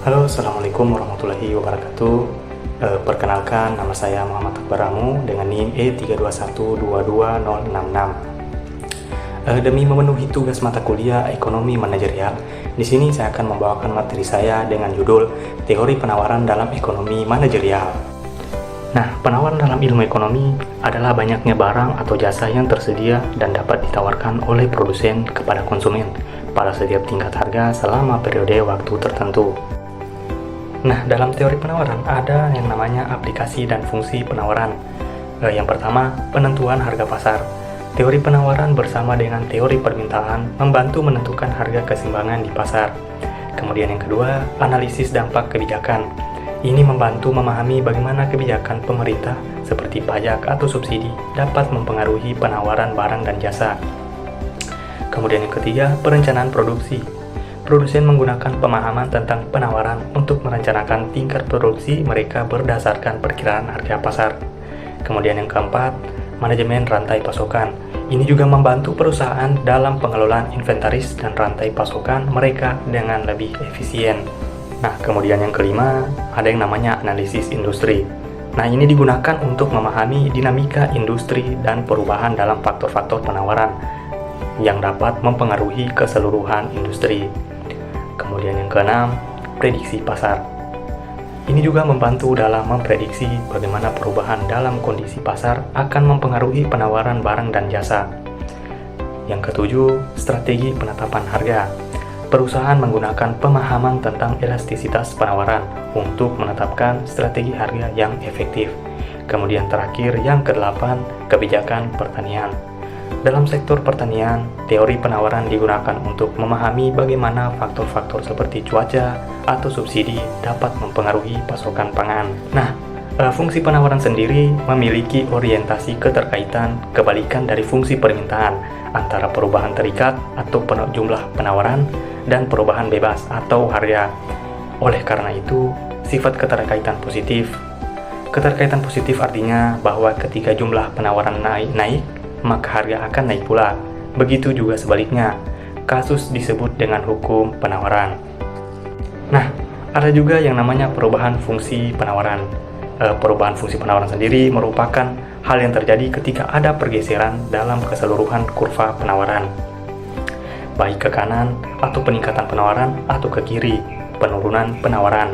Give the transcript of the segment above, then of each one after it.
Halo, Assalamualaikum warahmatullahi wabarakatuh. Perkenalkan, nama saya Muhammad Akbar Ramu dengan NIM E321222066. Demi memenuhi tugas mata kuliah Ekonomi Manajerial, di sini saya akan membawakan materi saya dengan judul Teori Penawaran dalam Ekonomi Manajerial. Nah, penawaran dalam ilmu ekonomi adalah banyaknya barang atau jasa yang tersedia dan dapat ditawarkan oleh produsen kepada konsumen pada setiap tingkat harga selama periode waktu tertentu. Nah, dalam teori penawaran ada yang namanya aplikasi dan fungsi penawaran. Yang pertama, penentuan harga pasar. Teori penawaran bersama dengan teori permintaan membantu menentukan harga keseimbangan di pasar. Kemudian yang kedua, analisis dampak kebijakan. Ini membantu memahami bagaimana kebijakan pemerintah seperti pajak atau subsidi dapat mempengaruhi penawaran barang dan jasa. Kemudian yang ketiga, perencanaan produksi. Produsen menggunakan pemahaman tentang penawaran untuk merencanakan tingkat produksi mereka berdasarkan perkiraan harga pasar. Kemudian yang keempat, manajemen rantai pasokan. Ini juga membantu perusahaan dalam pengelolaan inventaris dan rantai pasokan mereka dengan lebih efisien. Nah, kemudian yang kelima, ada yang namanya analisis industri. Nah, ini digunakan untuk memahami dinamika industri dan perubahan dalam faktor-faktor penawaran yang dapat mempengaruhi keseluruhan industri. Kemudian yang keenam, prediksi pasar. Ini juga membantu dalam memprediksi bagaimana perubahan dalam kondisi pasar akan mempengaruhi penawaran barang dan jasa. Yang ketujuh, strategi penetapan harga. Perusahaan menggunakan pemahaman tentang elastisitas penawaran untuk menetapkan strategi harga yang efektif. Kemudian terakhir, yang kedelapan, kebijakan pertanian. Dalam sektor pertanian, teori penawaran digunakan untuk memahami bagaimana faktor-faktor seperti cuaca atau subsidi dapat mempengaruhi pasokan pangan. Nah, fungsi penawaran sendiri memiliki orientasi keterkaitan kebalikan dari fungsi permintaan antara perubahan terikat atau jumlah penawaran dan perubahan bebas atau harga. Oleh karena itu, sifat keterkaitan positif. Keterkaitan positif artinya bahwa ketika jumlah penawaran naik, maka harga akan naik pula. Begitu juga sebaliknya. Kasus disebut dengan hukum penawaran. Nah, ada juga yang namanya perubahan fungsi penawaran. Perubahan fungsi penawaran sendiri merupakan hal yang terjadi ketika ada pergeseran dalam keseluruhan kurva penawaran, baik ke kanan atau peningkatan penawaran atau ke kiri, penurunan penawaran,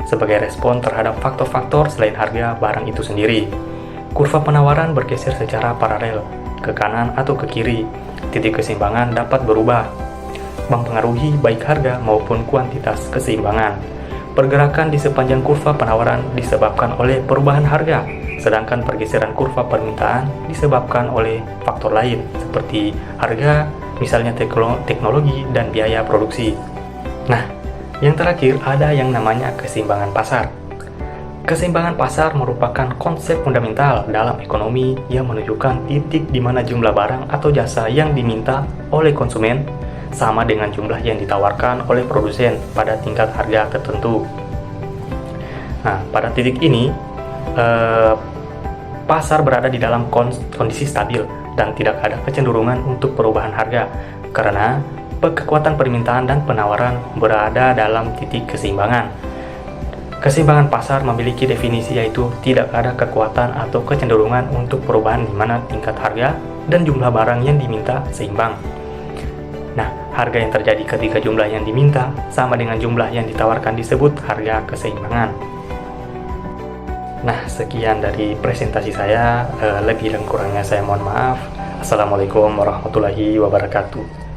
sebagai respon terhadap faktor-faktor selain harga barang itu sendiri. Kurva penawaran bergeser secara paralel, ke kanan atau ke kiri. Titik keseimbangan dapat berubah, mempengaruhi baik harga maupun kuantitas keseimbangan. Pergerakan di sepanjang kurva penawaran disebabkan oleh perubahan harga, sedangkan pergeseran kurva permintaan disebabkan oleh faktor lain, seperti harga, misalnya teknologi dan biaya produksi. Nah, yang terakhir ada yang namanya keseimbangan pasar. Keseimbangan pasar merupakan konsep fundamental dalam ekonomi yang menunjukkan titik di mana jumlah barang atau jasa yang diminta oleh konsumen sama dengan jumlah yang ditawarkan oleh produsen pada tingkat harga tertentu. Nah, pada titik ini, pasar berada di dalam kondisi stabil dan tidak ada kecenderungan untuk perubahan harga karena kekuatan permintaan dan penawaran berada dalam titik keseimbangan. Keseimbangan pasar memiliki definisi yaitu tidak ada kekuatan atau kecenderungan untuk perubahan di mana tingkat harga dan jumlah barang yang diminta seimbang. Nah, harga yang terjadi ketika jumlah yang diminta sama dengan jumlah yang ditawarkan disebut harga keseimbangan. Nah, sekian dari presentasi saya. Lebih dan kurangnya saya mohon maaf. Assalamualaikum warahmatullahi wabarakatuh.